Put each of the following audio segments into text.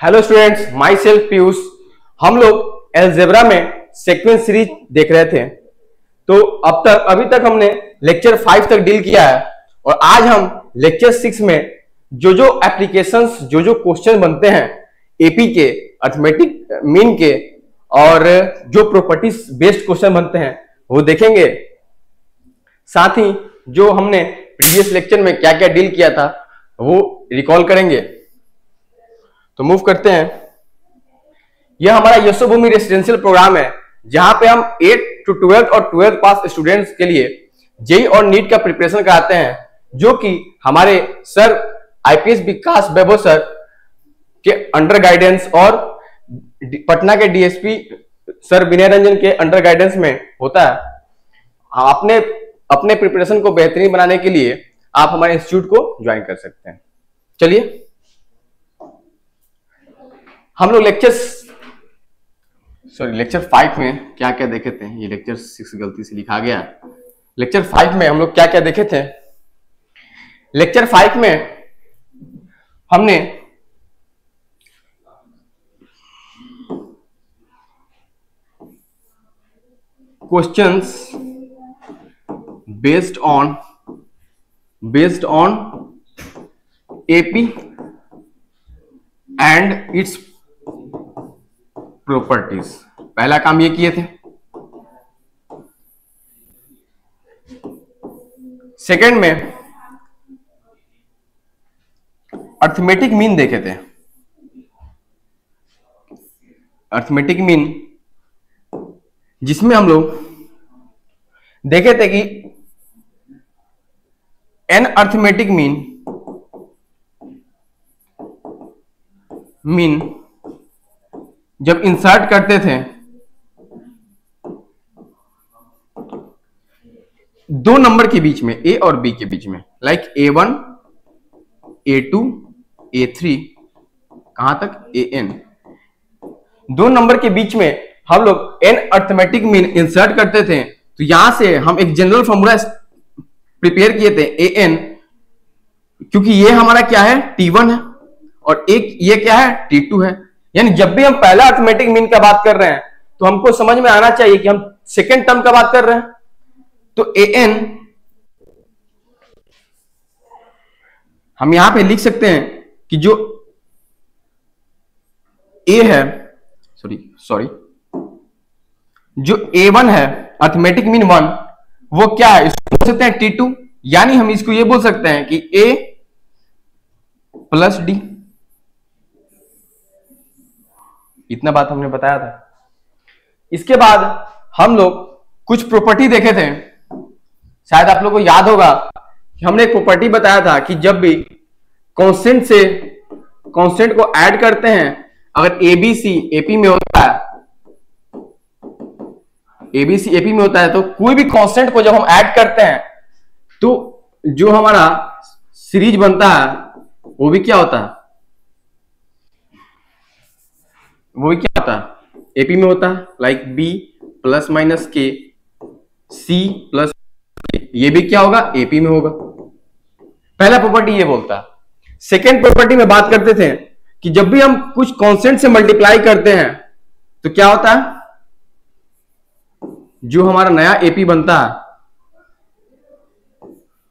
Hello students, my self Piyush. हम लोग algebra में सीक्वेंस सीरीज देख रहे थे। तो अभी तक हमने लेक्चर 5 तक डील किया है और आज हम लेक्चर 6 में जो एप्लीकेशंस जो क्वेश्चन बनते हैं एपी के, अर्थमेटिक मीन के और जो प्रॉपर्टीज बेस्ड क्वेश्चन बनते हैं वो देखेंगे। साथ ही जो हमने प्रीवियस लेक्चर में क्या क्या डील किया था वो रिकॉल करेंगे। तो मूव करते हैं। यह हमारा यशोभूमि रेसिडेंशियल प्रोग्राम है जहां पे हम 8 to 12 और 12 पास स्टूडेंट्स के लिए जेई और नीट का प्रिपरेशन कराते हैं, जो कि हमारे सर आईपीएस विकास वैभव सर के अंडर गाइडेंस और पटना के डीएसपी सर विनय रंजन के अंडर गाइडेंस में होता है। अपने प्रिपरेशन को बेहतरीन बनाने के लिए आप हमारे इंस्टीट्यूट को ज्वाइन कर सकते हैं। चलिए हम लोग लेक्चर 5 में क्या क्या देखे थे। ये लेक्चर 6 गलती से लिखा गया। लेक्चर 5 में हम लोग क्या क्या देखे थे। लेक्चर 5 में हमने questions based on AP and its properties, पहला काम ये किए थे। सेकंड में अर्थमेटिक मीन देखे थे। अर्थमेटिक मीन जिसमें हम लोग देखे थे कि एन अर्थमेटिक मीन जब इंसर्ट करते थे दो नंबर के बीच में, ए और बी के बीच में, लाइक A1 A2 A3 कहां तक AN, दो नंबर के बीच में हम लोग एन अर्थमेटिक मीन इंसर्ट करते थे। तो यहां से हम एक जनरल फॉर्मूला प्रिपेयर किए थे AN, क्योंकि ये हमारा क्या है T1 है और एक ये क्या है T2 है। यानी जब भी हम पहला अर्थमेटिक मीन का बात कर रहे हैं तो हमको समझ में आना चाहिए कि हम सेकेंड टर्म का बात कर रहे हैं। तो AN हम यहां पे लिख सकते हैं कि जो A है, सॉरी जो A1 है अर्थमेटिक मीन 1, वो क्या है, इसको बोल सकते हैं T2। यानी हम इसको ये बोल सकते हैं कि A प्लस D। इतना बात हमने बताया था। इसके बाद हम लोग कुछ प्रॉपर्टी देखे थे। शायद आप लोगों को याद होगा कि हमने एक प्रॉपर्टी बताया था कि जब भी कांस्टेंट को ऐड करते हैं, अगर ABC AP में होता है, तो कोई भी कांस्टेंट को जब हम ऐड करते हैं तो जो हमारा सीरीज बनता है वो भी क्या होता है, एपी में होता है, like B plus minus K, C plus K, ये भी क्या होगा एपी में होगा। पहला प्रॉपर्टी ये बोलता है। सेकेंड प्रॉपर्टी में बात करते थे कि जब भी हम कुछ कांस्टेंट से मल्टीप्लाई करते हैं तो क्या होता है, जो हमारा नया एपी बनता है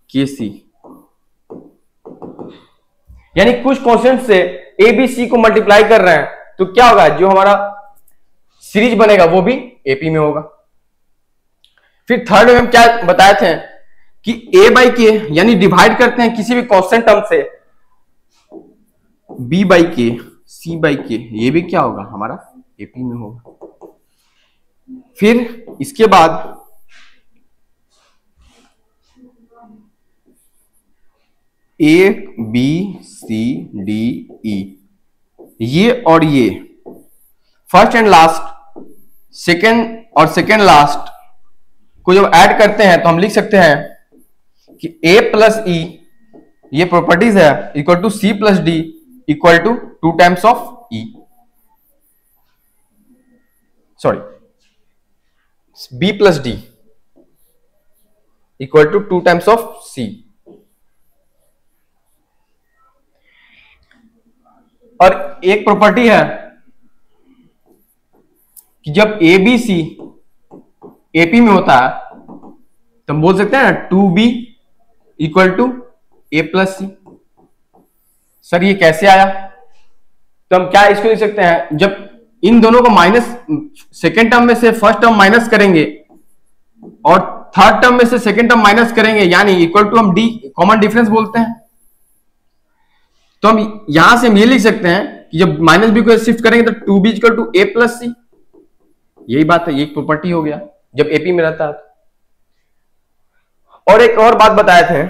KC। यानी कुछ कांस्टेंट से ABC को मल्टीप्लाई कर रहे हैं तो क्या होगा, जो हमारा सीरीज बनेगा वो भी एपी में होगा। फिर थर्ड में हम क्या बताए थे कि A बाई के, यानी डिवाइड करते हैं किसी भी कांस्टेंट टर्म से, B बाई के, C बाई के, ये भी क्या होगा हमारा एपी में होगा। फिर इसके बाद A B C D E, ये और ये फर्स्ट एंड लास्ट, सेकेंड और सेकेंड लास्ट को जब ऐड करते हैं तो हम लिख सकते हैं कि A प्लस E, ये प्रॉपर्टीज है, equal to C plus D equal to 2 times of E, sorry B plus D equal to 2 times of C। और एक प्रॉपर्टी है कि जब ए बी सी एपी में होता है तो हम बोल सकते हैं ना 2b equal to A plus C. Sir ये कैसे आया? तो हम क्या इसको लिख सकते हैं, जब इन दोनों को माइनस, सेकेंड टर्म में से फर्स्ट टर्म माइनस करेंगे और थर्ड टर्म में से सेकेंड टर्म माइनस करेंगे, यानी इक्वल टू हम डी कॉमन डिफरेंस बोलते हैं। तो हम यहां से हम ये लिख सकते हैं कि जब माइनस बी को शिफ्ट करेंगे तो 2b equal to A plus c. यही बात है, ये प्रॉपर्टी हो गया जब एपी में रहता है। और एक और बात बताए थे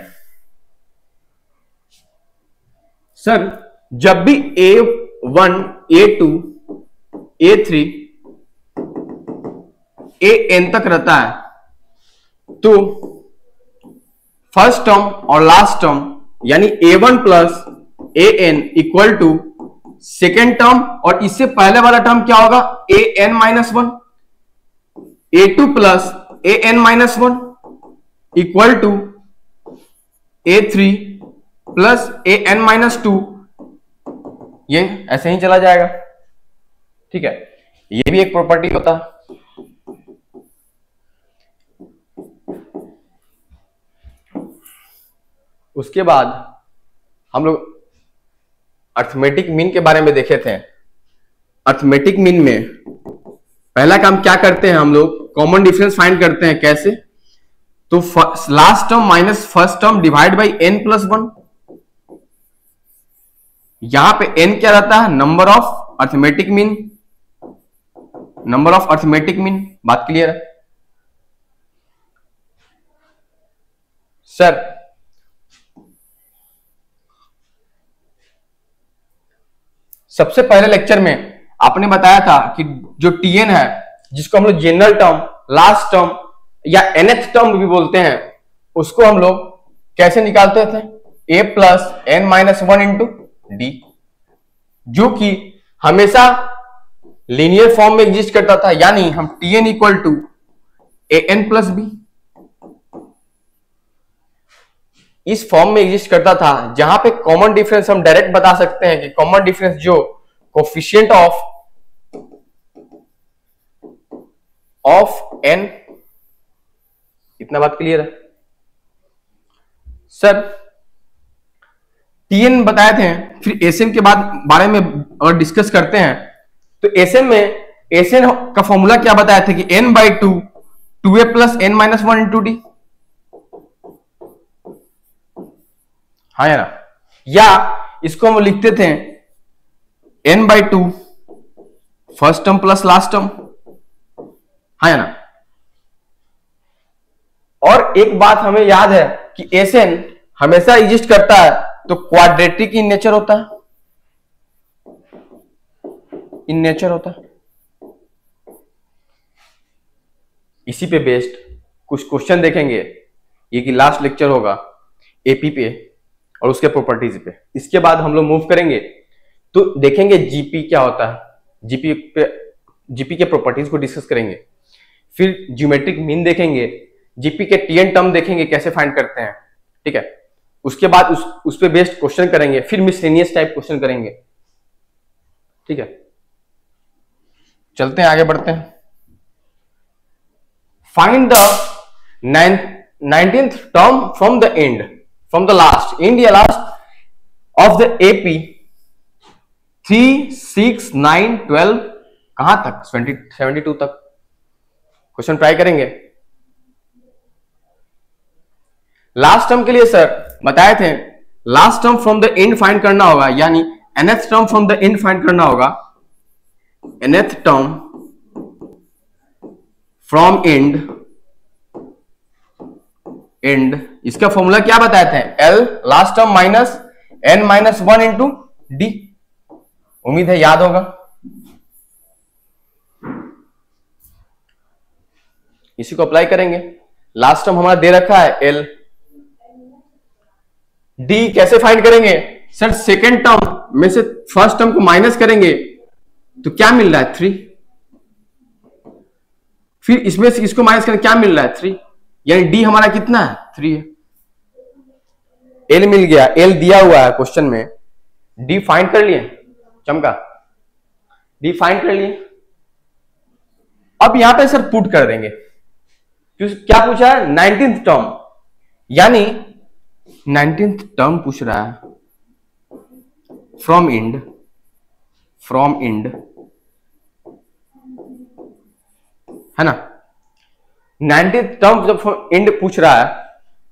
सर, जब भी A1 A2 A3 AN तक रहता है तो फर्स्ट टर्म और लास्ट टर्म यानी A1 plus AN equal to second term और इससे पहले वाला टर्म क्या होगा, AN minus 1, A2 plus AN minus 1 equal to A3 plus AN minus 2। ये ऐसे ही चला जाएगा, ठीक है। ये भी एक प्रॉपर्टी होता है। उसके बाद हम लोग अर्थमेटिक मीन के बारे में देखे थे। अर्थमेटिक मीन में पहला काम क्या करते हैं हम लोग, कॉमन डिफरेंस फाइंड करते हैं। कैसे? तो last term minus first term divide by n plus 1। यहां पे n क्या रहता है, number of arithmetic mean, number of arithmetic mean. बात क्लियर है सर? सबसे पहले लेक्चर में आपने बताया था कि जो tn है, जिसको हम लोग जनरल टर्म, लास्ट टर्म या nth टर्म भी बोलते हैं, उसको हम लोग कैसे निकालते थे, a plus n minus 1 into D, जो कि हमेशा लीनियर फॉर्म में एग्जिस्ट करता था। यानी हम tn equal to an plus B इस फॉर्म में एग्जिस्ट करता था, जहां पे कॉमन डिफरेंस हम डायरेक्ट बता सकते हैं कि कॉमन डिफरेंस जो कोफिशिएंट ऑफ n। इतना बात क्लियर है सर? tn बताए थे, फिर Sn के बाद बारे में अगर डिस्कस करते हैं तो Sn में Sn का फॉर्मूला क्या बताया थे कि n by 2 2a plus n minus 1 into D. हाँ या ना? या इसको हम लिखते थे n by 2 first term plus last term. हाँ या ना? और एक बात हमें याद है कि Sn हमेशा एग्जिस्ट करता है तो क्वाड्रेटिक इन नेचर होता है, इन नेचर होता है। इसी पे बेस्ड कुछ क्वेश्चन देखेंगे, ये कि लास्ट लेक्चर होगा एपी पे और उसके प्रॉपर्टीज पे। इसके बाद हम लोग मूव करेंगे तो देखेंगे जीपी क्या होता है, जीपी के प्रॉपर्टीज को डिस्कस करेंगे। फिर ज्योमेट्रिक मीन देखेंगे, जीपी के टीएन टर्म देखेंगे कैसे फाइंड करते हैं, ठीक है। उसके बाद उस पे बेस्ड क्वेश्चन करेंगे, फिर मिसलेनियस टाइप क्वेश्चन करेंगे, ठीक है। चलते हैं, आगे बढ़ते हैं। Find the 19th term from the end, from the last, and या लास्ट ऑफ द एपी 3, 6, 9, 12 कहां तक, 72 तक क्वेश्चन ट्राई करेंगे। लास्ट टर्म के लिए सर बताए थे, last term from the end find करना होगा, यानी nth term from the end find करना होगा। nth टर्म फ्रॉम एंड इसका फॉर्मूला क्या बताए थे, L last term minus n minus 1 into D. उम्मीद है याद होगा। इसी को अप्लाई करेंगे। लास्ट टर्म हमारा दे रखा है L, डी कैसे फाइंड करेंगे सर, सेकेंड टर्म में से फर्स्ट टर्म को माइनस करेंगे तो क्या मिल रहा है 3, फिर इसमें से इसको माइनस करें क्या मिल रहा है 3, यानी डी हमारा कितना है 3 है। एल मिल गया, एल दिया हुआ है क्वेश्चन में, डी फाइंड कर लिए। चमका, डी फाइंड कर लिए। अब यहां पे सर पुट कर देंगे, क्या पूछा है 19th टर्म, यानी 19th टर्म पूछ रहा है फ्रॉम इंड है ना। 19th टर्म जब इंड पूछ रहा है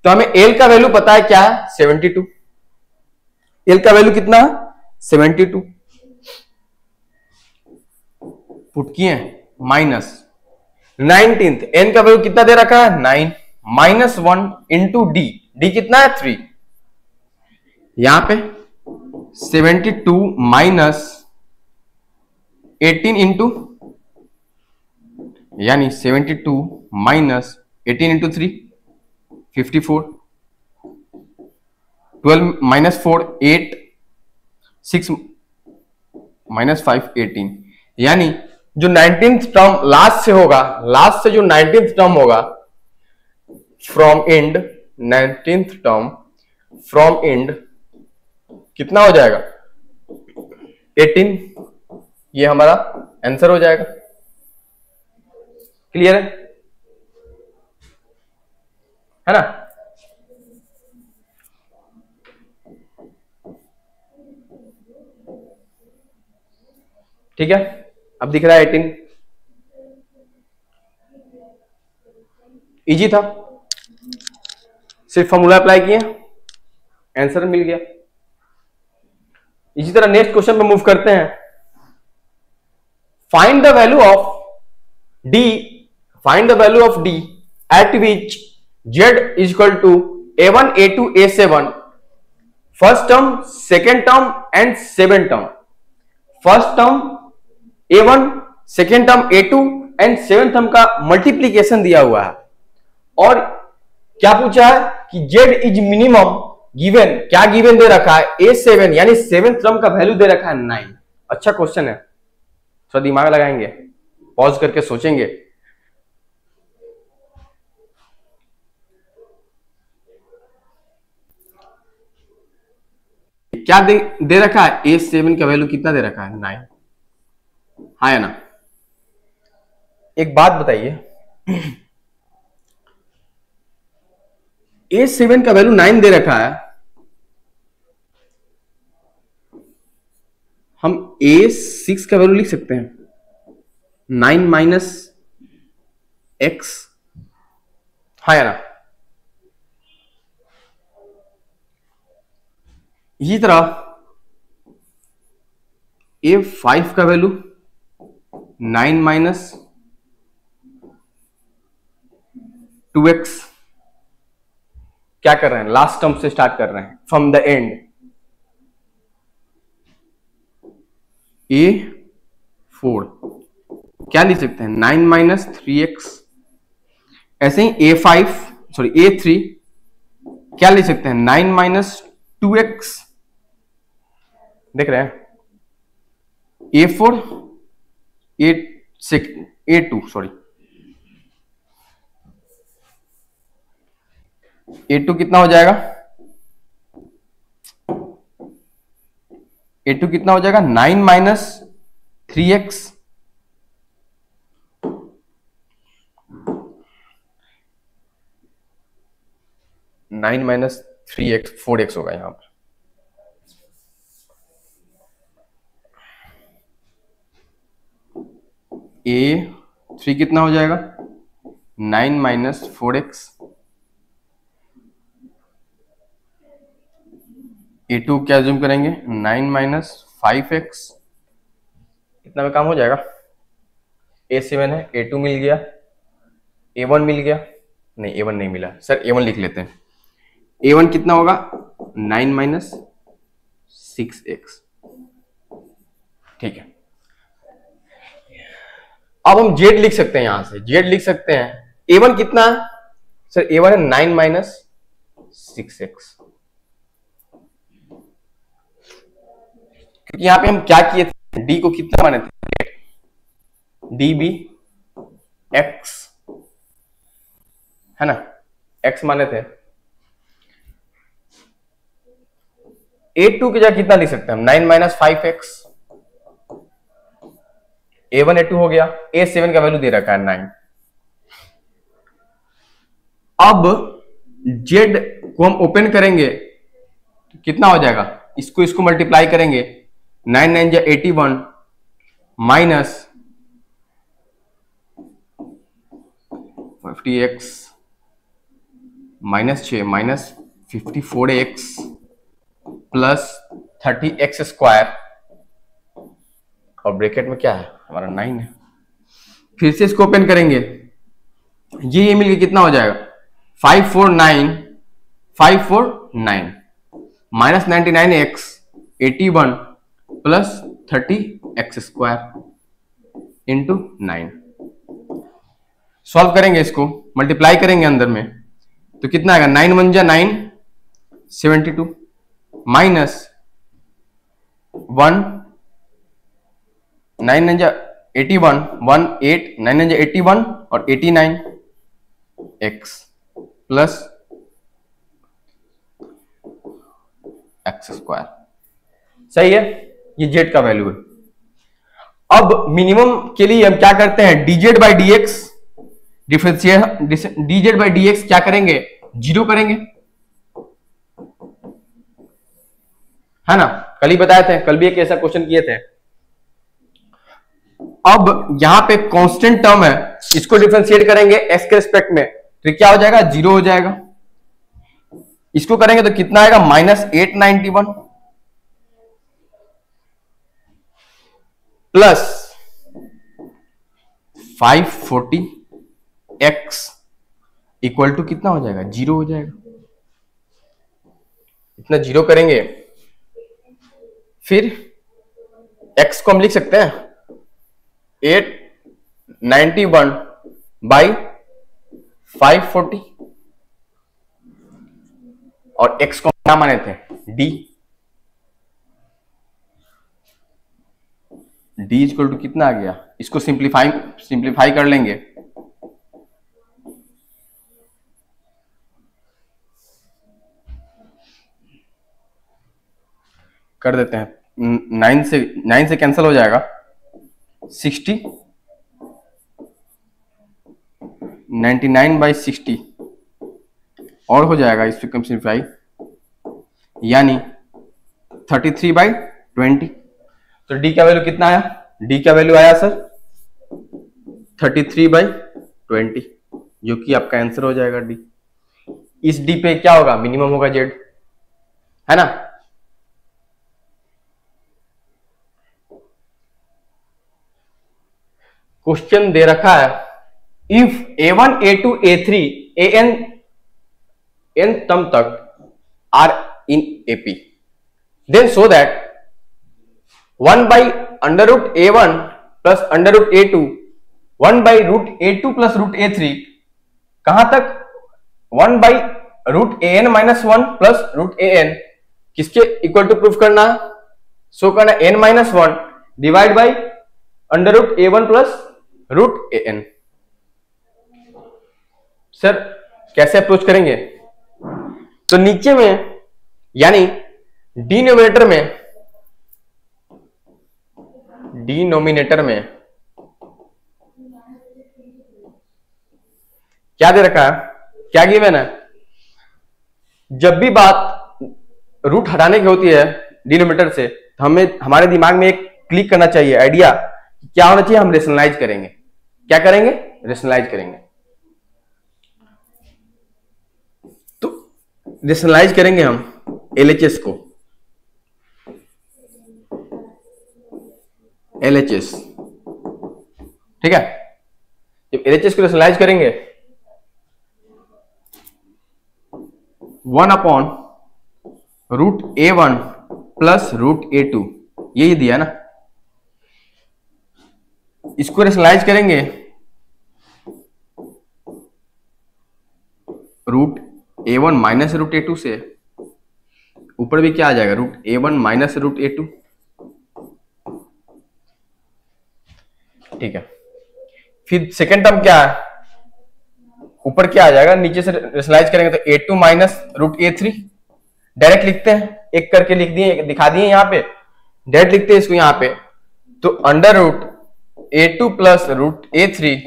तो हमें एल का वैल्यू पता है क्या है 72, एल का वैल्यू कितना है 72, पुट किए माइनस 19th, एन का वैल्यू कितना दे रखा है 9 माइनस 1 इंटू डी, डी कितना है 3, यहां पे 72 माइनस 18 इंटू, यानी 72 माइनस 18 इंटू 3 54, 12 माइनस 4 8, 6 माइनस 5 18, यानी जो 19th टर्म लास्ट से होगा, लास्ट से जो 19th टर्म होगा from end, 19th term from end कितना हो जाएगा 18, ये हमारा आंसर हो जाएगा। क्लियर है ना। ठीक है, अब दिख रहा है 18, इजी था, सिर्फ फॉर्मूला अप्लाई किए, आंसर मिल गया। इसी तरह नेक्स्ट क्वेश्चन पे मूव करते हैं। Find the value of D, find the value of D at which z is equal to a1 a2 a7 first term, second term and seven term. First term a1, second term a2 and seven term का multiplication दिया हुआ है, और क्या पूछा है कि z इज मिनिमम गिवन, क्या गिवन दे रखा है a7, यानी सेवेंथ टर्म का वैल्यू दे रखा है 9। अच्छा क्वेश्चन है, थोड़ा दिमाग लगाएंगे, पॉज करके सोचेंगे। क्या दे रखा है a7 का वैल्यू कितना दे रखा है 9, हाँ या ना। एक बात बताइए, a7 का वैल्यू 9 दे रखा है, हम a6 का वैल्यू लिख सकते हैं 9 माइनस x, हाँ या ना। इसी तरह a5 का वैल्यू 9 माइनस 2x, क्या कर रहे हैं लास्ट टर्म से स्टार्ट कर रहे हैं फ्रॉम द एंड। a4 क्या लिख सकते हैं 9 माइनस 3x, ऐसे ही a3 क्या लिख सकते हैं 9 माइनस 2x, देख रहे हैं a4 a2 सॉरी a2 कितना हो जाएगा, a2 कितना हो जाएगा 9 minus 3x, nine minus 3x 4x होगा यहां पर। a3 कितना हो जाएगा 9 माइनस 4x, a2 क्या जूम करेंगे 9 माइनस 5x, इतना में काम हो जाएगा। a7 है, a2 मिल गया, a1 मिल गया, नहीं a1 नहीं मिला सर, a1 लिख लेते हैं। a1 कितना होगा 9 माइनस 6x, ठीक है। अब हम z लिख सकते हैं, यहां से z लिख सकते हैं। a1 कितना है सर, a1 है 9 माइनस 6x, क्योंकि यहां पे हम क्या किए थे, d को कितना माने थे, db x है ना, x माने थे। a2 की जगह कितना लिख सकते हैं हम 9 माइनस 5x, A1 A2 हो गया, A7 का वैल्यू दे रखा है 9। अब Z को हम ओपन करेंगे तो कितना हो जाएगा, इसको मल्टीप्लाई करेंगे, 9 9 जा 81 minus 50x minus 6 minus 54x plus 30x square, और ब्रैकेट में क्या है हमारा 9 है। फिर से इसको ओपन करेंगे, ये मिलके कितना हो जाएगा 549 minus 99x 81 plus 30x square into 9। Solve करेंगे, इसको मल्टीप्लाई करेंगे अंदर में तो कितना आएगा, 9 1 जा 9 72 माइनस 1 9 9 जा 81 1 8 9 9 जा 81 और 89 x प्लस एक्स स्क्वायर। सही है, ये जेड का वैल्यू है। अब मिनिमम के लिए हम क्या करते हैं, dz by D x differentiate, dz by D x क्या करेंगे, 0 करेंगे, है ना, कल ही बताए थे, कल भी एक ऐसा क्वेश्चन किए थे। अब यहां पे कांस्टेंट टर्म है, इसको डिफरेंशिएट करेंगे x के रिस्पेक्ट में तो क्या हो जाएगा, 0 हो जाएगा। इसको करेंगे तो कितना आएगा, minus 891 plus 540x equal to कितना हो जाएगा, 0 हो जाएगा। इतना 0 करेंगे, फिर x को हम लिख सकते हैं 891 बाई 540 और x को क्या माने थे, d इक्वल टू कितना आ गया, इसको सिंप्लीफाई कर लेंगे, कर देते हैं, 9 से कैंसिल हो जाएगा, 60 99 बाई 60 और हो जाएगा इसको कम सिंप्लीफाई, यानी 33 बाई 20। तो d का वैल्यू कितना आया, d का वैल्यू आया सर 33 बाई 20, जो कि आपका आंसर हो जाएगा d। इस d पे क्या होगा, मिनिमम होगा z, है ना। क्वेश्चन दे रखा है, if a1 a2 a3 an term तक are in AP, then show that 1 by under root a1 plus under root a2 1 by root a2 plus root a3 कहां तक, 1 by root an minus 1 plus root an किसके equal to proof करना, show करना n minus 1 divide by under root a1 plus root an। Sir कैसे approach करेंगे, तो नीचे में यानी डिनोमिनेटर में क्या दे रखा है, क्या गिवन है, जब भी बात रूट हटाने की होती है डिनोमिनेटर से तो हमें हमारे दिमाग में एक क्लिक करना चाहिए आइडिया, क्या होना चाहिए, हम रेशनलाइज करेंगे। क्या करेंगे, रेशनलाइज करेंगे। तो रेशनलाइज करेंगे हम LHS को, LHS, ठीक है। जब LHS को रेशनलाइज करेंगे 1 upon root a1 plus root a2, यही दिया ना, इसको रेशनलाइज करेंगे root a1 minus root a2 से, ऊपर भी क्या आ जाएगा, root a1 minus root a2, ठीक है। फिर सेकेंड टर्म क्या है, ऊपर क्या आ जाएगा, नीचे से रेशनलाइज करेंगे तो a2 minus root a3, direct लिखते हैं, एक करके लिख दिए, दिखा दिए यहाँ पे, डायरेक्ट लिखते हैं इसको यहाँ पे, तो under root A2 plus root A3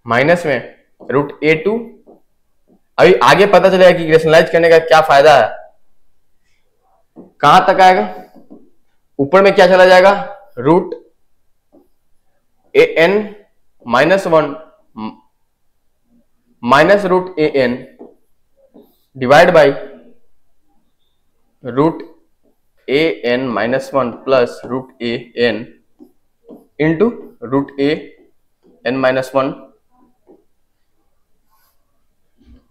minus में रूट A2। अभी आगे पता चलेगा कि रेशनलाइज करने का क्या फायदा है। कहां तक आएगा, ऊपर में क्या चला जाएगा, root AN minus 1 minus root AN divide by root AN minus 1 plus root AN into root AN minus 1।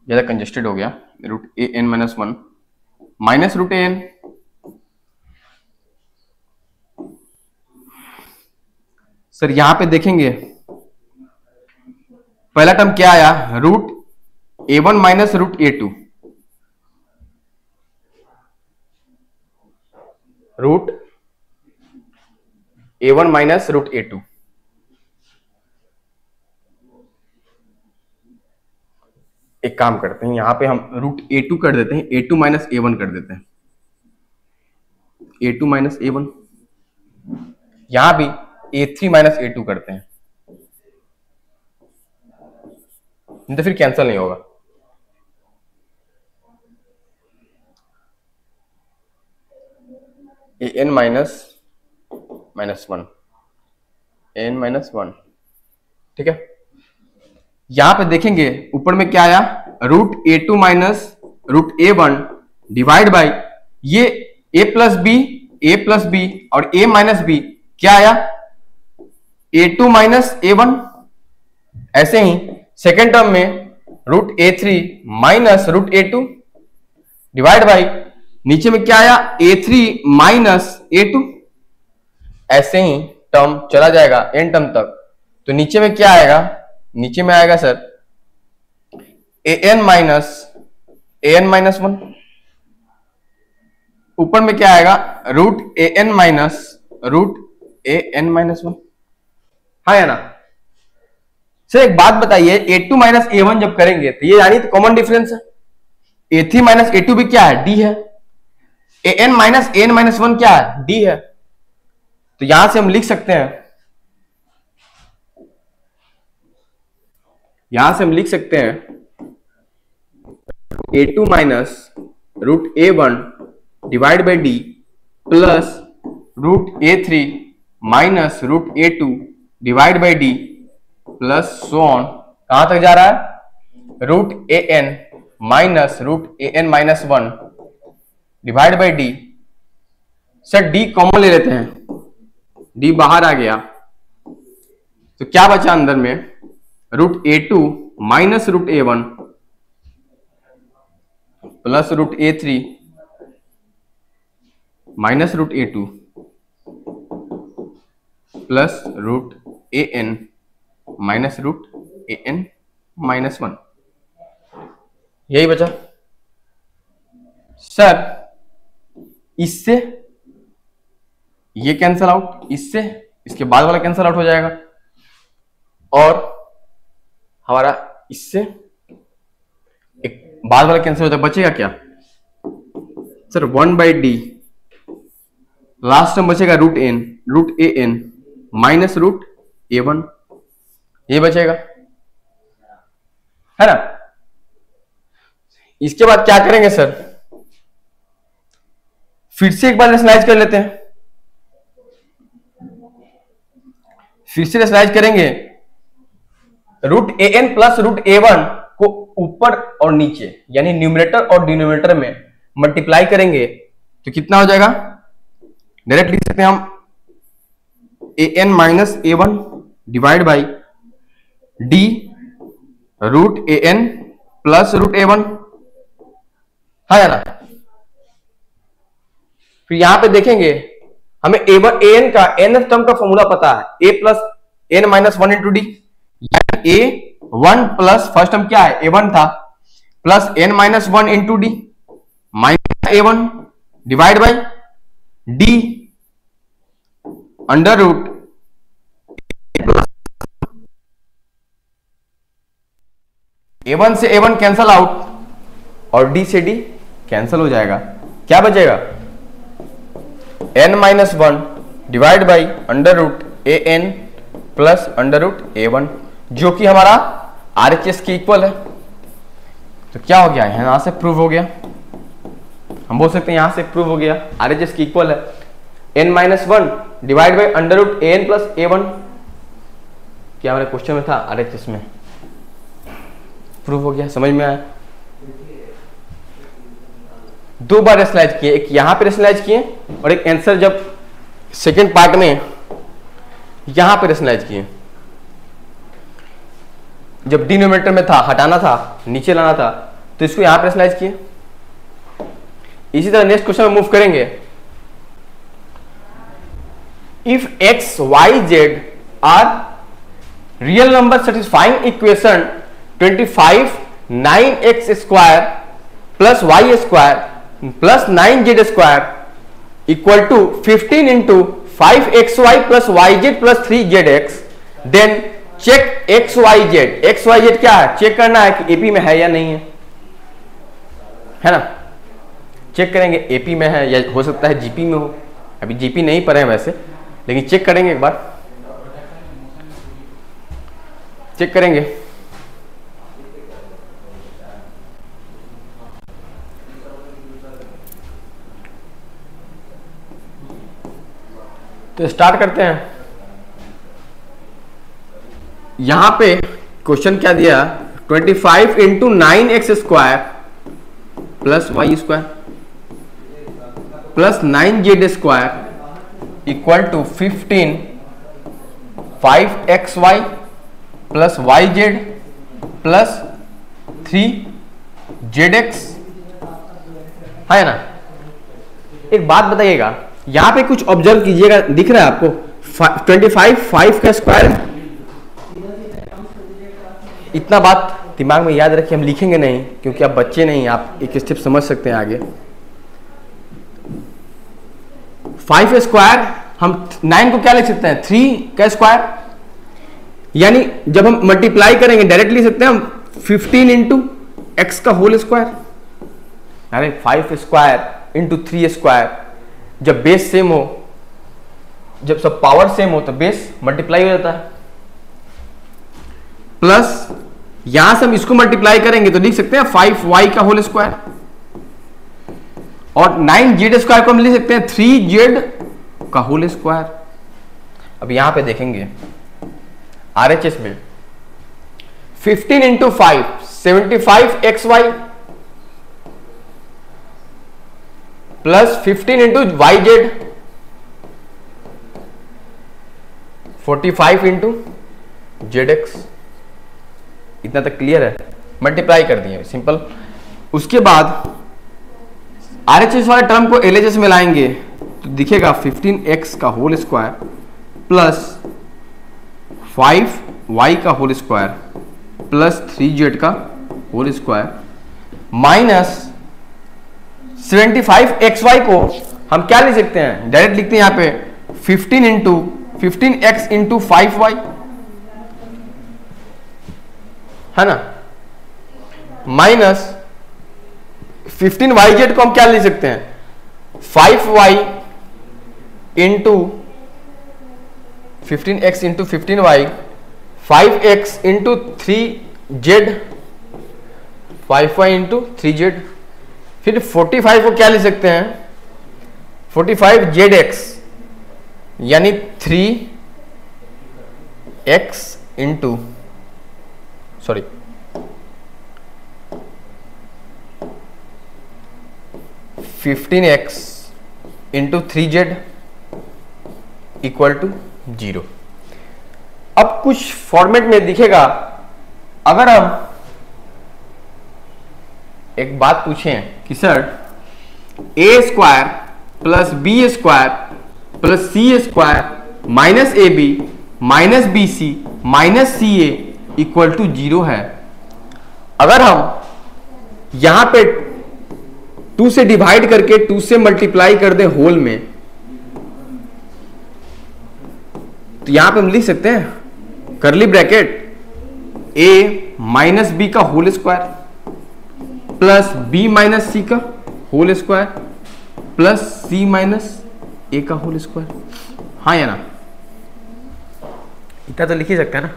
ज्यादा कंजेस्टेड हो गया, root AN minus 1 minus root AN। Sir यहां पे देखेंगे पहला टर्म क्या आया, root A1 minus root A2, root A1 minus root A2। एक काम करते हैं, यहां पे हम रूट A2 कर देते हैं, A2 माइनस A1 कर देते हैं, A2 माइनस A1। यहां भी A3 माइनस A2 करते हैं, नहीं तो फिर कैंसिल नहीं होगा। AN माइनस 1 AN माइनस 1, ठीक है। यहां पे देखेंगे ऊपर में क्या आया, root A2 minus root A1 divide by ये A प्लस बी और A माइनस बी क्या आया, A2 माइनस A1। ऐसे ही सेकेंड टर्म में root A3 minus root A2 divide by नीचे में क्या आया, A3 माइनस A2। ऐसे ही टर्म चला जाएगा एन टर्म तक। तो नीचे में क्या आएगा, नीचे में आएगा सर AN माइनस 1, ऊपर में क्या आएगा, रूट AN माइनस 1। हाँ या ना। सर एक बात बताइए, A2 माइनस A1 जब करेंगे तो ये यानी तो कॉमन डिफरेंस है, A3 माइनस A2 भी क्या है, D है, AN माइनस AN माइनस 1 क्या है, D है। तो यहां से हम लिख सकते हैं, A2 minus root A1 divide by D plus root A3 minus root A2 divide by D plus so on. कहां तक जा रहा है, root AN minus root AN minus 1 divide by D। Sir D common ले लेते हैं, D बाहर आ गया तो क्या बचा अंदर में, root A2 minus root A1 plus root A3 minus root A2 plus root AN minus root AN minus 1। यही बचा सर। इससे ये कैंसल आउट, इससे इसके बाद वाला कैंसल आउट हो जाएगा, और हमारा इससे एक बाद वाला कैंसिल हो जाएगा, बचेगा क्या सर, 1 बाई D, लास्ट में बचेगा root AN minus root A1, ये बचेगा, है ना। इसके बाद क्या करेंगे सर, फिर से एक बार रेशनलाइज कर लेते हैं, फिर से रेशनलाइज करेंगे, root AN plus root A1 को ऊपर और नीचे यानी न्यूमरेटर और डिनोमिनेटर में मल्टीप्लाई करेंगे तो कितना हो जाएगा, डायरेक्ट लिख सकते हैं हम AN minus A1 divide by D root AN plus root A1, है ना। फिर यहां पे देखेंगे हमें AN का nth टर्म का फॉर्मूला पता है, A plus N minus 1 into D, यानी A1 प्लस फर्स्ट टर्म क्या है, A1 था, plus N minus 1 into D minus A1 divide by D under root A1 से A1 कैंसल आउट और D से D कैंसल हो जाएगा, क्या बचेगा, N minus 1 divide by under root A N plus under root A one, जो कि हमारा RHS के इक्वल है। तो क्या हो गया, यहां से प्रूव हो गया, हम बोल सकते हैं यहां से प्रूव हो गया RHS की इक्वल है n-1 divide by under root A N plus A one. क्या हमारे क्वेश्चन में था RHS में, प्रूव हो गया, समझ में आया। दो बार रेशनलाइज किए, एक यहां पे रेशनलाइज किए और एक आंसर जब सेकेंड पार्ट में यहां पे रेशनलाइज किए। जब डिनोमिनेटर में था, हटाना था, नीचे लाना था, तो इसको यहां पे रेशनलाइज किए। इसी तरह नेक्स्ट क्वेश्चन में मूव करेंगे। If x, y, z are real number satisfying equation 25 9x square plus y square plus 9z square equal to 15 into 5xy plus yz plus 3zx, then check xyz। xyz क्या है, check करना है कि AP में है या नहीं है ना। चेक करेंगे एपी में है या हो सकता है जीपी में हो, अभी जीपी नहीं पढ़े हैं वैसे, लेकिन चेक करेंगे, एक बार चेक करेंगे। तो स्टार्ट करते हैं। यहां पे क्वेश्चन क्या दिया, 25 into 9x square plus Y square plus 9z square equal to 15 5xy plus yz plus 3zx, है ना। एक बात बताइएगा, यहां पे कुछ ऑब्जर्व कीजिएगा, दिख रहा है आपको 25 5 का स्क्वायर। इतना बात दिमाग में याद रखिए, हम लिखेंगे नहीं क्योंकि आप बच्चे नहीं, आप एक स्टेप समझ सकते हैं आगे। 5 स्क्वायर, हम 9 को क्या लिख सकते हैं, 3 का स्क्वायर, यानी जब हम मल्टीप्लाई करेंगे डायरेक्ट लिख सकते हैं हम 15 इंटू एक्स का होल स्क्वायर। अरे 5 स्क्वायर इंटू 3 स्क्वायर, जब बेस सेम हो, जब सब पावर सेम हो तो बेस मल्टीप्लाई हो जाता है। प्लस यहां से हम इसको मल्टीप्लाई करेंगे तो लिख सकते हैं 5y का होल स्क्वायर, और 9z स्क्वायर को हम लिख सकते हैं 3z का होल स्क्वायर। अब यहां पे देखेंगे RHS में 15 into 5 75xy plus 15 into yz 45 into zx। इतना तक क्लियर है, मल्टीप्लाई कर दिए सिंपल। उसके बाद RHS वाले टर्म को LHS में लाएंगे तो दिखेगा 15x का होल स्क्वायर प्लस 5y का होल स्क्वायर प्लस 3z का होल स्क्वायर माइनस 75xy को हम क्या लिख सकते हैं, डायरेक्ट लिखते हैं यहां पे 15x इंटू 5y, है ना, माइनस 15yz को हम क्या लिख सकते हैं, 5y into 15x into 15y, 5x into 3z, 5y into 3z। फिर 45 को क्या लिख सकते हैं, 45zx यानी 3x into 15x into 3z equal to 0। अब कुछ फॉर्मेट में दिखेगा, अगर हम एक बात पूछें कि sir a square plus b square plus c square minus ab minus bc minus ca equal to 0 है, अगर हम यहां पे 2 से डिवाइड करके 2 से मल्टीप्लाई कर दें होल में, तो यहां पे हम लिख सकते हैं curly bracket a minus b का whole square plus b minus c का whole square plus c minus a का होल स्क्वायर। हाँ या ना? इतना तो लिख ही सकते हैं ना।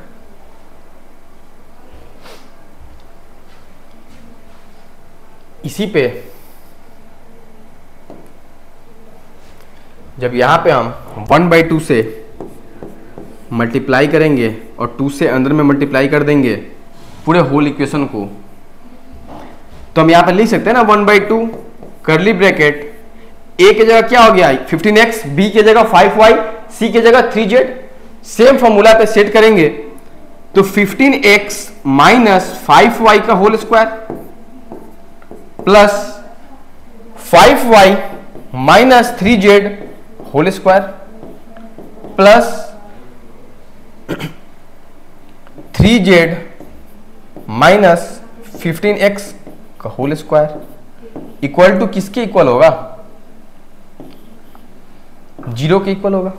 इसी पे जब यहां पे हम 1/2 से मल्टीप्लाई करेंगे और 2 से अंदर में मल्टीप्लाई कर देंगे पूरे होल इक्वेशन को, तो हम यहां पे लिख सकते हैं ना 1/2 कर्ली ब्रैकेट, ए की जगह क्या हो गया 15x, बी की जगह 5y, सी की जगह 3z। सेम फॉर्मूला पे सेट करेंगे तो 15x माइनस 5y का whole square plus 5y minus 3z whole square plus 3z minus 15x का होल स्क्वायर इक्वल टू किसके इक्वल होगा? 0 के इक्वल होगा।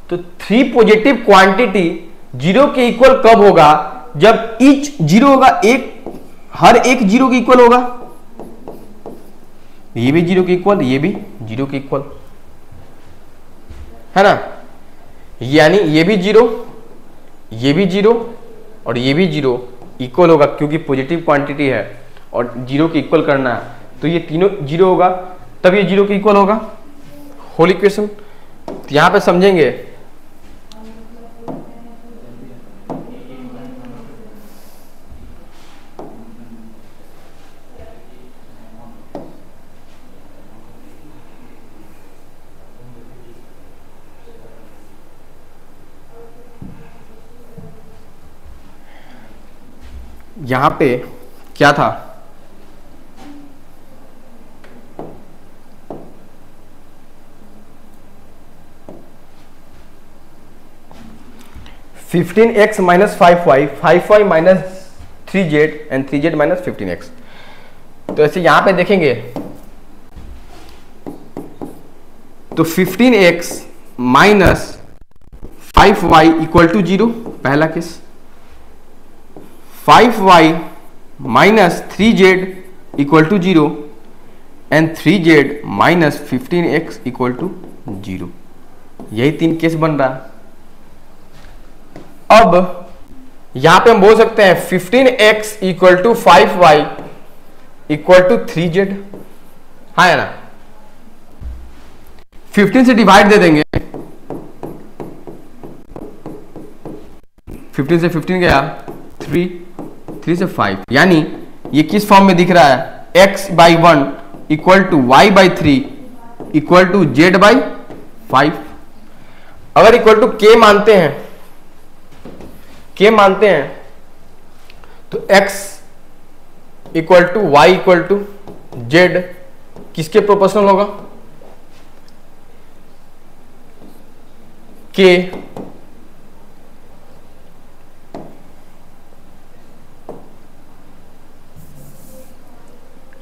तो 3 पॉजिटिव क्वांटिटी 0 के इक्वल कब होगा? जब ईच 0 होगा, हर एक 0 के इक्वल होगा। ये भी 0 के इक्वल, ये भी 0 के इक्वल है ना। यानी ये भी 0, ये भी 0 और ये भी 0 इक्वल होगा, क्योंकि पॉजिटिव क्वांटिटी है और 0 के इक्वल करना है, तो ये तीनों 0 होगा, तब ये 0 के इक्वल होगा होल इक्वेशन। तो यहां पे समझेंगे यहां पे क्या था, (15x minus 5y, 5y minus 3z and 3z minus 15x). तो ऐसे यहां पे देखेंगे तो 15x minus 5y equal to 0 पहला case, 5y minus 3z equal to 0 and 3z minus 15x equal to 0। यही 3 केस बन रहा है। अब यहां पे हम बोल सकते हैं 15x equal to 5y equal to 3z, हाँ है ना। 15 से डिवाइड दे देंगे, 15 से 15 गया 3, 3 से 5, यानी ये किस फॉर्म में दिख रहा है? x/1 equal to y/3 equal to z/5। अगर इक्वल टू k मानते हैं, तो x equal to y equal to z किसके प्रोपोर्शनल होगा? k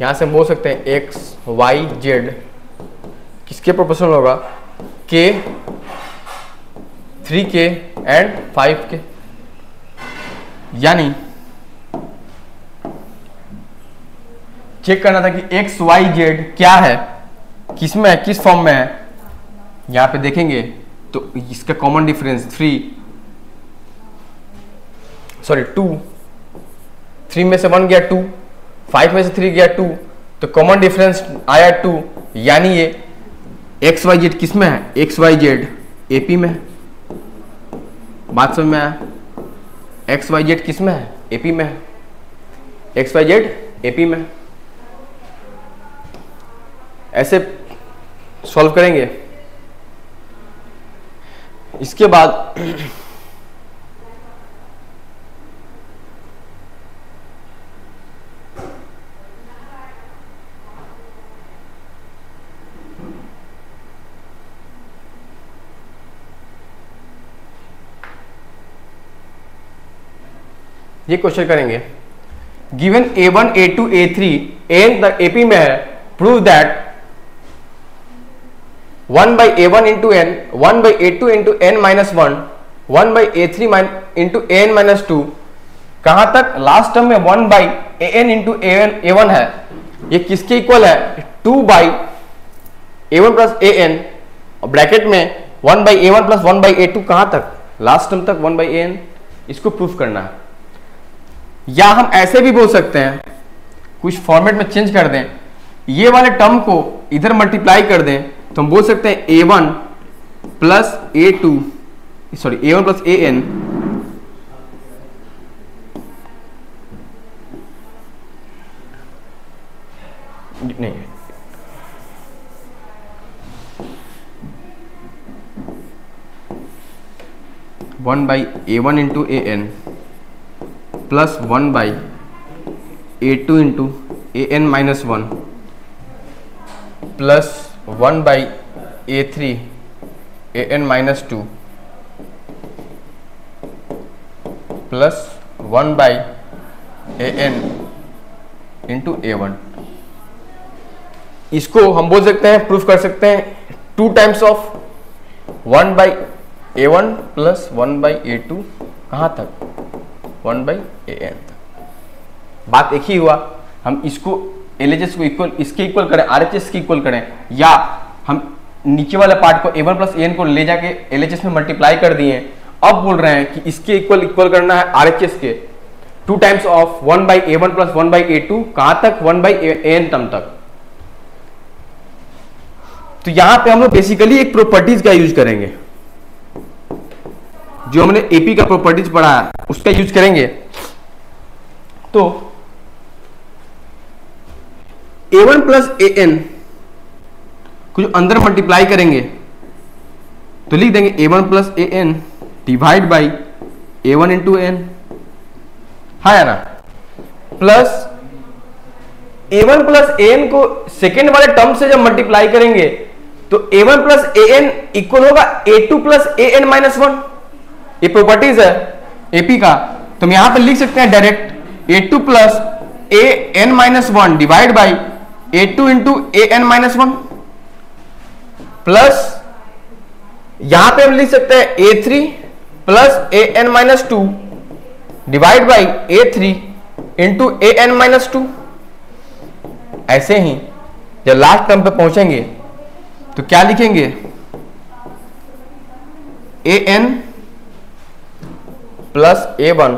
यहां से हम बोल सकते हैं x y z किसके प्रोपोर्शनल होगा? k 3k and 5k। यानी चेक करना था कि x y z क्या है, किसमें है, किस फॉर्म में है। यहां पे देखेंगे तो इसका कॉमन डिफरेंस 2, 3 में से 1 गया 2, 5 में से 3 गया 2, तो कॉमन डिफरेंस आया 2। यानी ये x y z किस में है? x y z AP में है। बात समझ में आया? x y z किस में है? AP में है। x y z AP में। ऐसे सॉल्व करेंगे। इसके बाद ये क्वेश्चन करेंगे। Given A1 A2 A3 N the AP में है, prove that 1/A1 into n, 1/A2 into n minus 1, 1/A3 into n minus 2, कहां तक? लास्ट टर्म में 1/AN into A1 है, ये किसके इक्वल है? 2/A1 plus AN, ब्रैकेट में 1 by A1 plus 1 by A2 कहां तक, लास्ट टर्म तक 1 बाई AN, इसको प्रूफ करना है। या हम ऐसे भी बोल सकते हैं, कुछ फॉर्मेट में चेंज कर दें, ये वाले टर्म को इधर मल्टीप्लाई कर दें तो हम बोल सकते हैं A1 plus A2 sorry A1 plus AN नहीं 1 by A1 into AN plus 1 by A2 into AN minus 1 plus 1 by A3 AN minus 2 plus 1 by AN into A1। इसको हम बोल सकते हैं, प्रूफ कर सकते हैं 2 times of 1 by A1 plus 1 by A2 कहां तक, 1 बाई AN तक। बात एक ही हुआ, हम इसको LHS को इक्वल, इसके इक्वल करें, RHS के इक्वल करें, या हम नीचे वाले पार्ट को A1 प्लस AN को ले जाके LHS में मल्टीप्लाई कर दिए, अब बोल रहे हैं कि इसके इक्वल करना है RHS के 2 times of 1 by A1 plus 1 by A2 कहां तक, 1 बाई AN टर्म तक। तो यहां पे हम लोग बेसिकली एक प्रॉपर्टीज का यूज करेंगे, जो हमने एपी का प्रॉपर्टीज पढ़ा है उसका यूज करेंगे। तो A1 प्लस AN को जो अंदर मल्टीप्लाई करेंगे तो लिख देंगे A1 plus AN divide by A1 into AN, है ना, प्लस A1 प्लस AN को सेकेंड वाले टर्म से जब मल्टीप्लाई करेंगे तो A1 प्लस AN इक्वल होगा A2 प्लस AN माइनस 1। ये प्रॉपर्टीज है एपी का, तो हम यहां पे लिख सकते हैं direct A2 plus AN minus 1 divide by A2 into AN minus 1 plus यहां पे हम लिख सकते हैं A3 plus AN minus 2 divide by A3 into AN minus 2। ऐसे ही जब लास्ट टर्म पे पहुंचेंगे तो क्या लिखेंगे, AN plus A1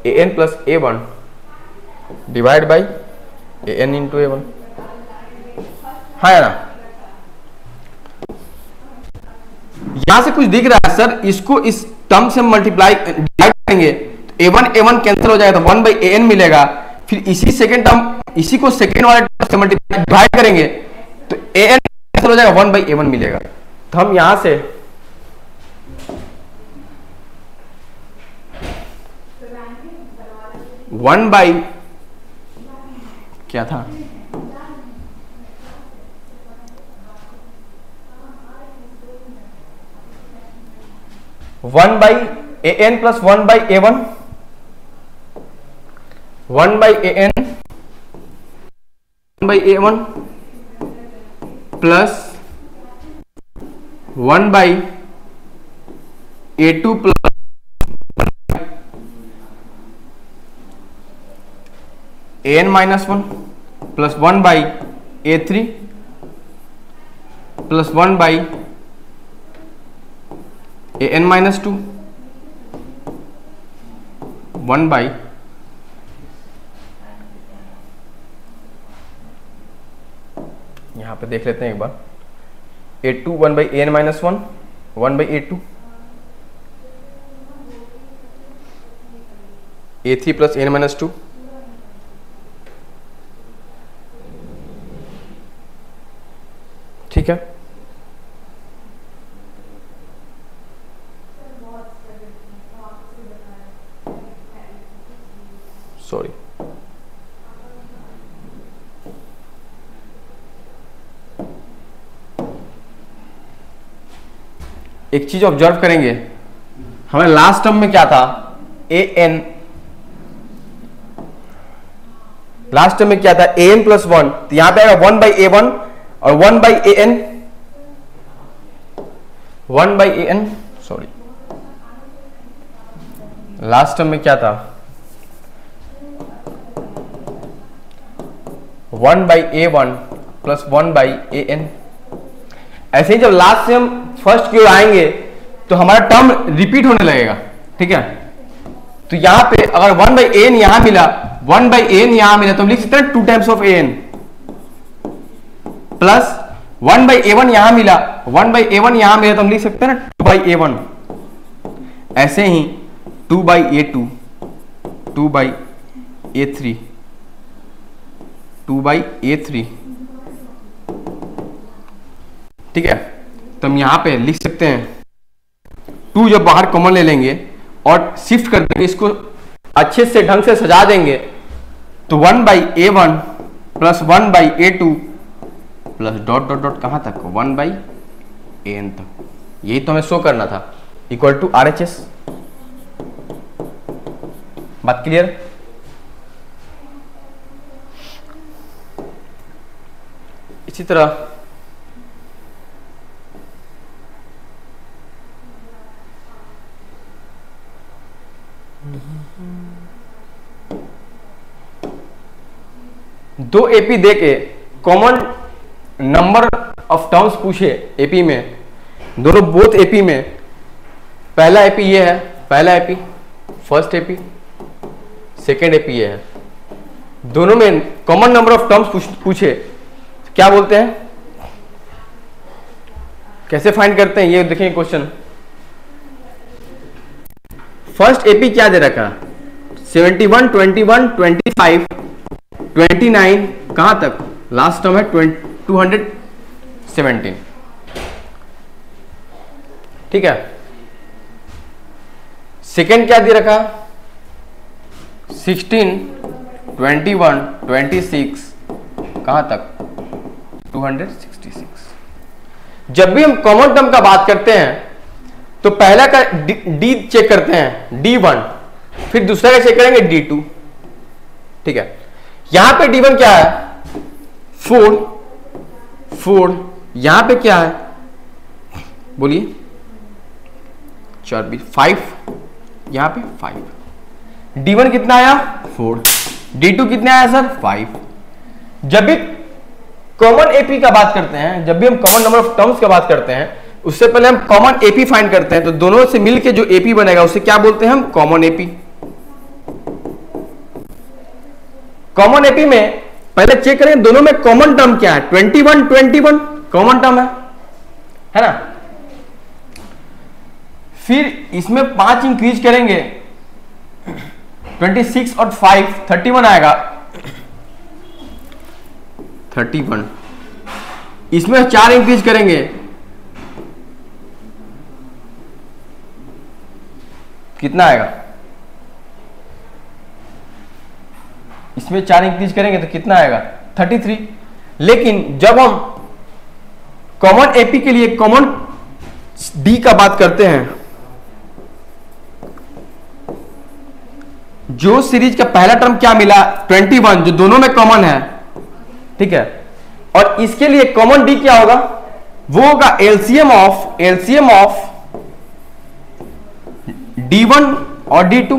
AN plus A1 divide by AN into A1, है ना। यहां से कुछ दिख रहा है सर, इसको इस टर्म से मल्टीप्लाई डिवाइड करेंगे तो A1 कैंसिल हो जाएगा तो 1 बाई AN मिलेगा, फिर इसी सेकेंड टर्म, इसी को सेकेंड वाले टर्म से मल्टीप्लाई डिवाइड करेंगे तो AN कैंसिल हो जाएगा, 1 बाई A1 मिलेगा। तो हम यहां से वन बाई क्या था, one by AN plus 1 by A1, 1 by AN 1 by A1 plus 1 by A2 plus AN minus 1 plus 1 by A3 plus 1 by AN minus 2 1 by यहां पे देख लेते हैं एक बार, A2 1 by AN minus 1 1 by A2 A3 plus AN minus 2 ठीक है। Sorry, एक चीज ऑब्जर्व करेंगे, हमें लास्ट टर्म में क्या था, AN, लास्ट टर्म में क्या था AN प्लस 1, तो यहां पे आएगा 1 बाई A1 और 1 by AN, 1 by AN, sorry last term में क्या था 1 by A1 plus 1 by AN। ऐसे ही जब लास्ट से हम फर्स्ट की ओर आएंगे तो हमारा टर्म रिपीट होने लगेगा, ठीक है। तो यहां पे अगर 1/an यहां मिला, 1/an यहां मिला, तो हम लिख सकते हैं 2 times of an, plus 1/a1 यहां मिला, 1/a1 यहां मिला, तो हम लिख सकते हैं ना 2/a1। ऐसे ही 2/a2, 2/a3, 2/a3, ठीक है। तो हम यहां पे लिख सकते हैं 2 जब बाहर कॉमन ले लेंगे और शिफ्ट कर देंगे, इसको अच्छे से ढंग से सजा देंगे, तो 1/a1 plus 1/a2 plus dot dot dot कहां तक, 1/an तक। यही तो हमें शो करना था, इक्वल टू RHS। बात क्लियर? इसी तरह दो एपी दे के कॉमन नंबर ऑफ टर्म्स पूछे एपी में, दोनों बोथ एपी में, पहला एपी ये है, पहला AP first AP, second AP ये है, दोनों में कॉमन नंबर ऑफ टर्म्स पूछे, क्या बोलते हैं, कैसे फाइंड करते हैं, ये देखेंगे क्वेश्चन। फर्स्ट एपी क्या दे रखा, 71, 21, 25, 29, कहां तक, लास्ट टर्म है 217, ठीक है। सेकेंड क्या दे रखा, 16, 21, 26, कहां तक, 266। जब भी हम कॉमन टर्म का बात करते हैं तो पहला का डी चेक करते हैं, D1, फिर दूसरा का चेक करेंगे D2, ठीक है। यहां पे D1 क्या है, 4, यहां पे क्या है, बोलिए 4, 5, यहां पे 5। D1 कितना आया, 4, D2 कितना आया सर, 5। जब भी कॉमन एपी का बात करते हैं, जब भी हम कॉमन नंबर ऑफ टर्म्स का बात करते हैं, उससे पहले हम कॉमन एपी फाइंड करते हैं। तो दोनों से मिलके जो एपी बनेगा उसे क्या बोलते हैं हम, कॉमन एपी। कॉमन एपी में पहले चेक करें दोनों में कॉमन टर्म क्या है, 21, 21 कॉमन टर्म है ना। फिर इसमें 5 इंक्रीज करेंगे, 26 और 5, 31 आएगा, 31। इसमें 4 इंक्रीज करेंगे, कितना आएगा, इसमें 4 इंक्रीज करेंगे तो कितना आएगा, 33। लेकिन जब हम कॉमन एपी के लिए कॉमन डी का बात करते हैं, जो सीरीज का पहला टर्म क्या मिला, 21, जो दोनों में कॉमन है, ठीक है। और इसके लिए कॉमन डी क्या होगा, वो होगा एलसीएम ऑफ D1 और D2।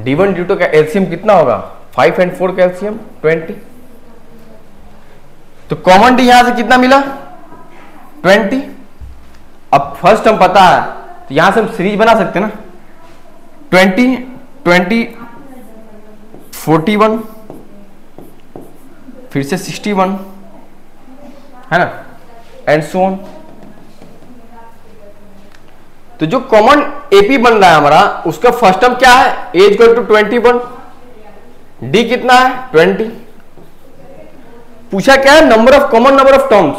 D1 D2 का एलसीएम कितना होगा, 5 और 4 का एलसीएम 20। तो कॉमन डी यहां से कितना मिला, 20। अब फर्स्ट टर्म पता है तो यहां से हम सीरीज बना सकते हैं ना, 20, 20, 41, फिर से 61, है ना, एंड सो ऑन। तो जो कॉमन एपी बन रहा है हमारा, उसका फर्स्ट टर्म क्या है, a इक्वल टू 21, डी कितना है 20। पूछा क्या है, number of common number of terms,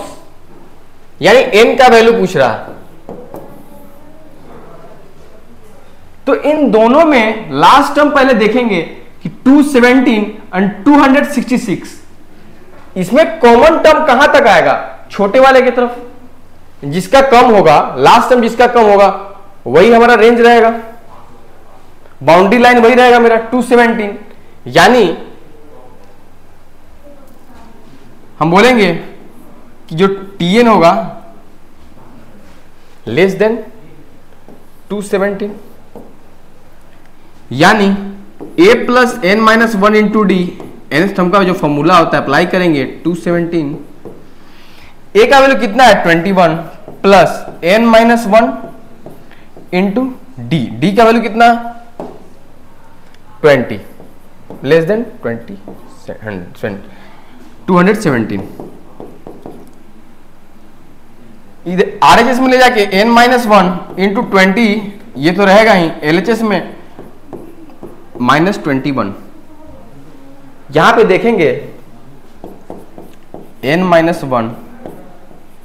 यानी n का वैल्यू पूछ रहा है। तो इन दोनों में लास्ट टर्म पहले देखेंगे कि 217 एंड 266, इसमें कॉमन टर्म कहां तक आएगा, छोटे वाले की तरफ। जिसका कम होगा, लास्ट टर्म जिसका कम होगा वही हमारा रेंज रहेगा, बाउंड्री लाइन वही रहेगा मेरा 217। यानी हम बोलेंगे कि जो Tn होगा लेस देन 217, यानी a plus n minus 1 into D, nth term का जो फॉर्मूला होता है अप्लाई करेंगे 217, ए का वैल्यू कितना है 21 plus n minus 1 into D, D का वैल्यू कितना 20 लेस देन 217 इधर RHS में ले जाके n माइनस 1 इंटू 20 ये तो रहेगा ही, LHS में -21। यहां पे देखेंगे n minus 1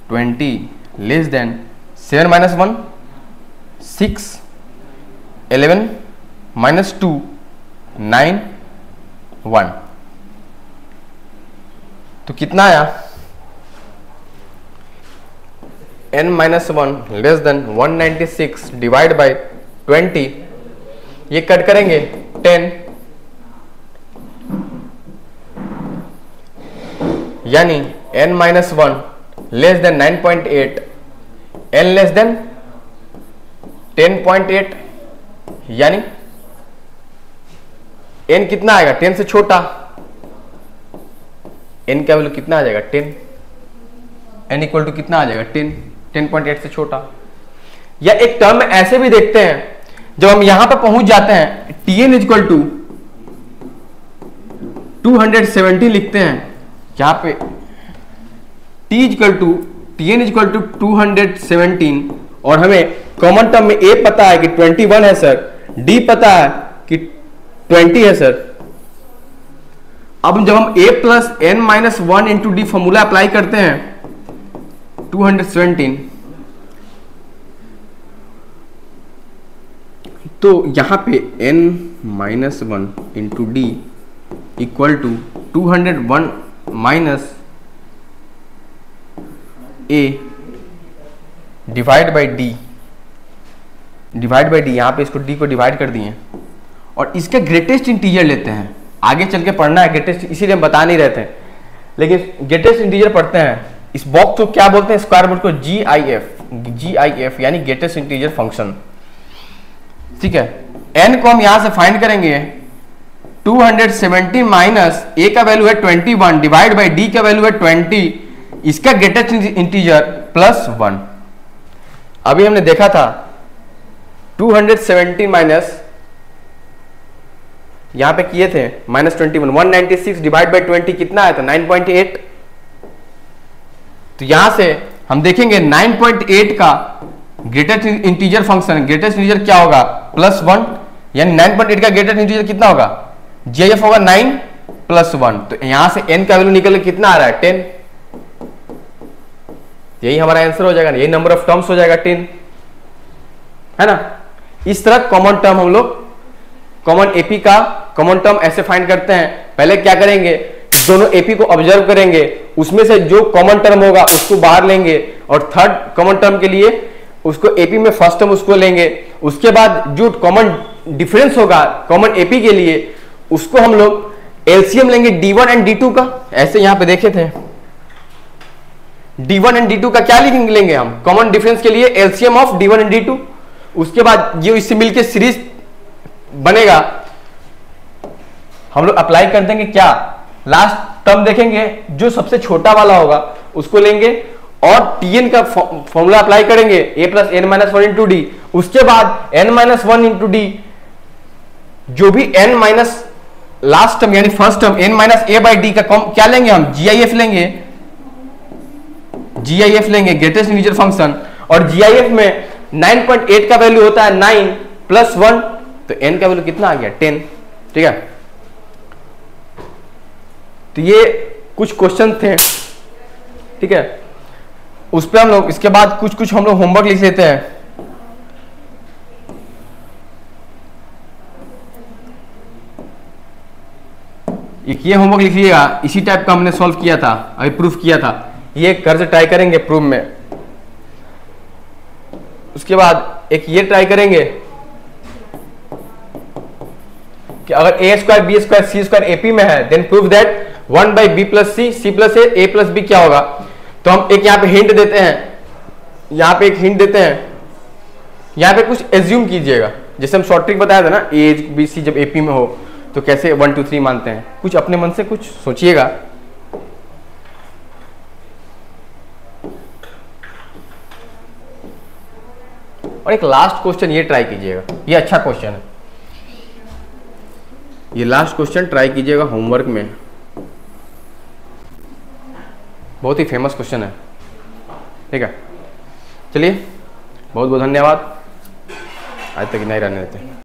20 less than 7 minus 1 6 11 minus 2 9 1 तो कितना आया n minus 1 less than 196 divide by 20, ये कट करेंगे 10 यानी n minus 1 less than 9.8 n less than 10.8 यानी n कितना आएगा 10 से छोटा, n का वैल्यू कितना आ जाएगा 10, n इक्वल टू कितना आ जाएगा 10, 10.8 से छोटा। या एक टर्म में ऐसे भी देखते हैं जब हम यहां पर पहुंच जाते हैं tn इक्वल टू 270 लिखते हैं, यहां पे tn इक्वल टू 217 और हमें कॉमन टर्म में a पता है कि 21 है सर, d पता है कि 20 है सर। अब जब हम a plus n minus 1 into D formula apply करते हैं 217 तो यहां पे n minus 1 into D equal to 201 minus a divide by D, यहां पे इसको d को डिवाइड कर दिए और इसके ग्रेटेस्ट इंटीजर लेते हैं। आगे चल के पढ़ना है ग्रेटेस्ट, इसीलिए हम बता नहीं रहते हैं, लेकिन ग्रेटेस्ट इंटीजर पढ़ते हैं। इस बॉक्स को क्या बोलते हैं, स्क्वायर रूट को GIF यानी ग्रेटेस्ट इंटीजर फंक्शन, ठीक है। n को हम यहां से फाइंड करेंगे 270 माइनस a का वैल्यू है 21 डिवाइड बाई d का वैल्यू है 20, इसका ग्रेटेस्ट इंटीजर प्लस 1। अभी हमने देखा था 270 माइनस यहां पे किए थे -21, 196 डिवाइड बाई 20 कितना आया था 9.8। तो यहां से हम देखेंगे 9.8 का greatest integer function, greatest integer क्या होगा +1, यानी 9.8 का ग्रेटेस्ट इंटीजर कितना होगा GIF होगा 9 + 1। तो यहां से n का वैल्यू निकल के कितना आ रहा है 10, यही हमारा आंसर हो जाएगा, यही नंबर ऑफ टर्म्स हो जाएगा 10, है ना। इस तरह कॉमन टर्म हम लोग कॉमन एपी का कॉमन टर्म ऐसे फाइंड करते हैं। पहले क्या करेंगे, दोनों एपी को ऑब्जर्व करेंगे, उसमें से जो कॉमन टर्म होगा उसको बाहर लेंगे और थर्ड कॉमन टर्म के लिए उसको एपी में फर्स्ट टर्म उसको लेंगे। उसके बाद जो कॉमन डिफरेंस होगा कॉमन एपी के लिए उसको हम लोग एलसीएम लेंगे D1 एंड D2 का, ऐसे यहां पे देखे थे। D1 एंड D2 का क्या लेंगे हम कॉमन डिफरेंस के लिए LCM of D1 and D2। उसके बाद जो इससे मिलके सीरीज बनेगा हम लोग अप्लाई कर देंगे, क्या लास्ट टर्म देखेंगे जो सबसे छोटा वाला होगा उसको लेंगे और Tn का फॉर्मूला अप्लाई करेंगे a plus n minus 1 into D. उसके बाद n माइनस 1 इंटू डी, जो भी n माइनस लास्ट टर्म यानी first term n minus a by D का क्या लेंगे हम GIF लेंगे, ग्रेटेस्ट इंटीजर फंक्शन। और GIF में 9.8 का वैल्यू होता है 9 + 1, तो n का वैल्यू कितना आ गया 10, ठीक है। तो ये कुछ क्वेश्चन थे, ठीक है, उस पर हम लोग इसके बाद कुछ हम लोग होमवर्क लिख लेते हैं। एक ये होमवर्क लिखिएगा, इसी टाइप का हमने सॉल्व किया था, अभी प्रूफ किया था, ये कर से ट्राई करेंगे प्रूफ में। उसके बाद एक ये ट्राई करेंगे कि अगर a square b square c square AP में है then prove that 1 by B plus C C plus A plus B क्या होगा। तो हम एक यहाँ पे हिंट देते हैं, यहाँ पे एक हिंट देते हैं, यहाँ पे कुछ एज्यूम कीजिएगा, जैसे हम शॉर्ट ट्रिक बताया था ना ए बी सी जब एपी में हो तो कैसे 1 2 3 मानते हैं, कुछ अपने मन से कुछ सोचिएगा। और एक लास्ट क्वेश्चन ये ट्राई कीजिएगा, ये अच्छा क्वेश्चन है, ये लास्ट क्वेश्चन ट्राई कीजिएगा होमवर्क में, बहुत ही फेमस क्वेश्चन है। ठीक है, चलिए बहुत बहुत धन्यवाद, आज तक नहीं रहने देते।